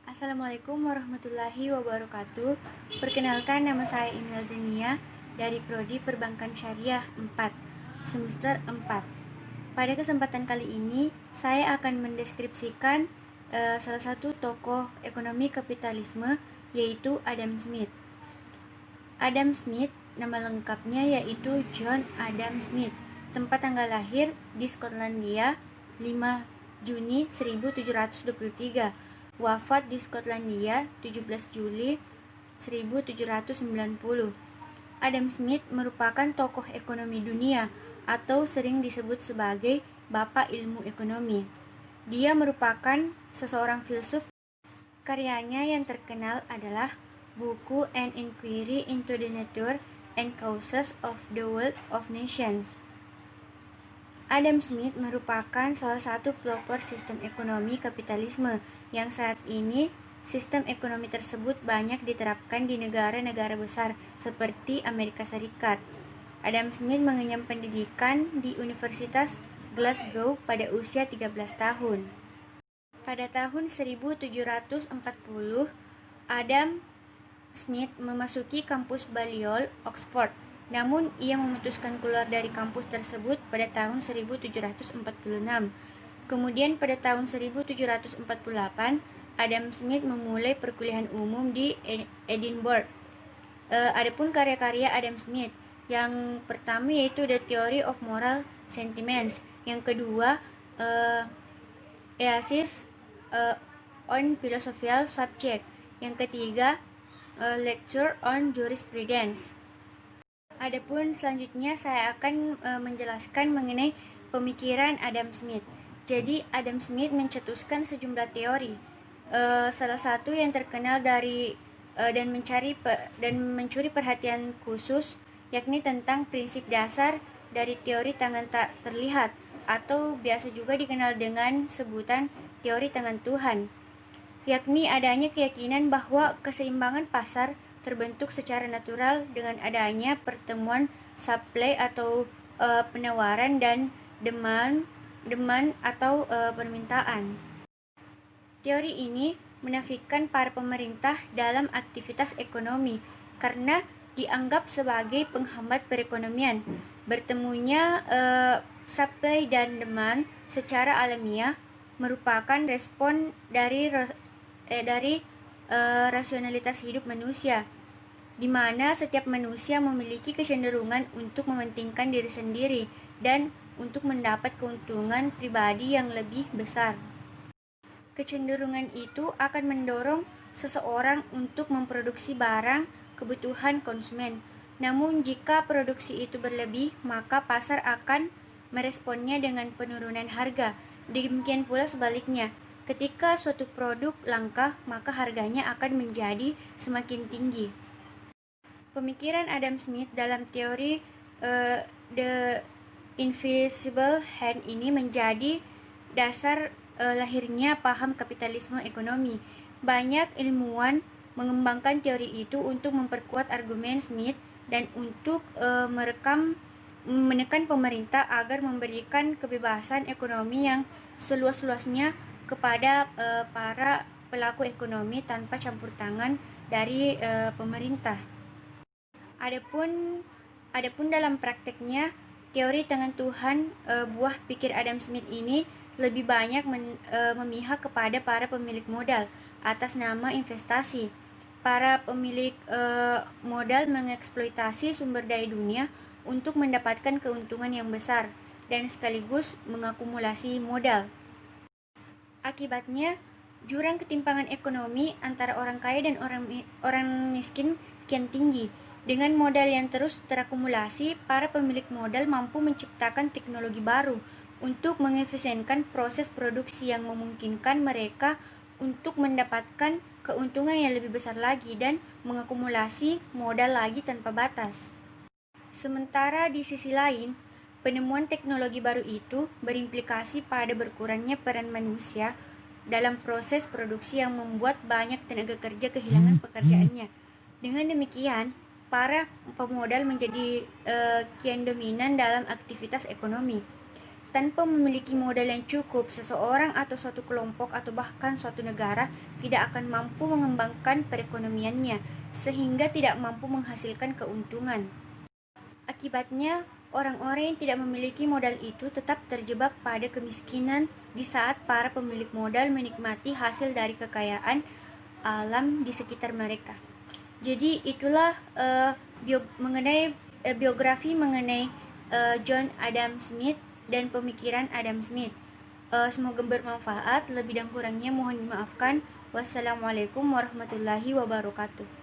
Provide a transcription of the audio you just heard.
Assalamualaikum warahmatullahi wabarakatuh. Perkenalkan, nama saya Imeldenia dari Prodi Perbankan Syariah 4, semester 4. Pada kesempatan kali ini, saya akan mendeskripsikan salah satu tokoh ekonomi kapitalisme, yaitu Adam Smith. Adam Smith, nama lengkapnya yaitu John Adam Smith. Tempat tanggal lahir di Skotlandia 5 Juni 1723. Wafat di Skotlandia 17 Juli 1790. Adam Smith merupakan tokoh ekonomi dunia atau sering disebut sebagai Bapak Ilmu Ekonomi. Dia merupakan seseorang filsuf. Karyanya yang terkenal adalah buku An Inquiry into the Nature and Causes of the Wealth of Nations. Adam Smith merupakan salah satu pelopor sistem ekonomi kapitalisme yang saat ini sistem ekonomi tersebut banyak diterapkan di negara-negara besar seperti Amerika Serikat. Adam Smith mengenyam pendidikan di Universitas Glasgow pada usia 13 tahun. Pada tahun 1740, Adam Smith memasuki kampus Balliol, Oxford. Namun, ia memutuskan keluar dari kampus tersebut pada tahun 1746. Kemudian pada tahun 1748, Adam Smith memulai perkuliahan umum di Edinburgh. Adapun karya-karya Adam Smith, yang pertama yaitu The Theory of Moral Sentiments, yang kedua Thesis on Philosophical Subject, yang ketiga Lecture on Jurisprudence. Adapun selanjutnya saya akan menjelaskan mengenai pemikiran Adam Smith. Jadi Adam Smith mencetuskan sejumlah teori. Salah satu yang terkenal dari dan mencuri perhatian khusus yakni tentang prinsip dasar dari teori tangan tak terlihat atau biasa juga dikenal dengan sebutan teori tangan Tuhan, yakni adanya keyakinan bahwa keseimbangan pasar terbentuk secara natural dengan adanya pertemuan supply atau penawaran dan demand atau permintaan. Teori ini menafikan para pemerintah dalam aktivitas ekonomi karena dianggap sebagai penghambat perekonomian. Bertemunya supply dan demand secara alamiah merupakan respon dari rasionalitas hidup manusia, di mana setiap manusia memiliki kecenderungan untuk mementingkan diri sendiri dan untuk mendapat keuntungan pribadi yang lebih besar. Kecenderungan itu akan mendorong seseorang untuk memproduksi barang kebutuhan konsumen. Namun jika produksi itu berlebih, maka pasar akan meresponnya dengan penurunan harga. Demikian pula sebaliknya. Ketika suatu produk langka, maka harganya akan menjadi semakin tinggi. Pemikiran Adam Smith dalam teori The Invisible Hand ini menjadi dasar lahirnya paham kapitalisme ekonomi. Banyak ilmuwan mengembangkan teori itu untuk memperkuat argumen Smith dan untuk menekan pemerintah agar memberikan kebebasan ekonomi yang seluas-luasnya kepada para pelaku ekonomi tanpa campur tangan dari pemerintah. Adapun dalam prakteknya, teori tangan Tuhan, buah pikir Adam Smith ini lebih banyak memihak kepada para pemilik modal atas nama investasi. Para pemilik modal mengeksploitasi sumber daya dunia untuk mendapatkan keuntungan yang besar dan sekaligus mengakumulasi modal. Akibatnya, jurang ketimpangan ekonomi antara orang kaya dan orang miskin kian tinggi. Dengan modal yang terus terakumulasi, para pemilik modal mampu menciptakan teknologi baru untuk mengefisienkan proses produksi yang memungkinkan mereka untuk mendapatkan keuntungan yang lebih besar lagi dan mengakumulasi modal lagi tanpa batas. Sementara di sisi lain, penemuan teknologi baru itu berimplikasi pada berkurangnya peran manusia dalam proses produksi yang membuat banyak tenaga kerja kehilangan pekerjaannya. Dengan demikian, para pemodal menjadi kian dominan dalam aktivitas ekonomi. Tanpa memiliki modal yang cukup, seseorang atau suatu kelompok atau bahkan suatu negara tidak akan mampu mengembangkan perekonomiannya, sehingga tidak mampu menghasilkan keuntungan. Akibatnya, orang-orang yang tidak memiliki modal itu tetap terjebak pada kemiskinan di saat para pemilik modal menikmati hasil dari kekayaan alam di sekitar mereka. Jadi itulah biografi mengenai John Adam Smith dan pemikiran Adam Smith. Semoga bermanfaat. Lebih dan kurangnya mohon dimaafkan. Wassalamualaikum warahmatullahi wabarakatuh.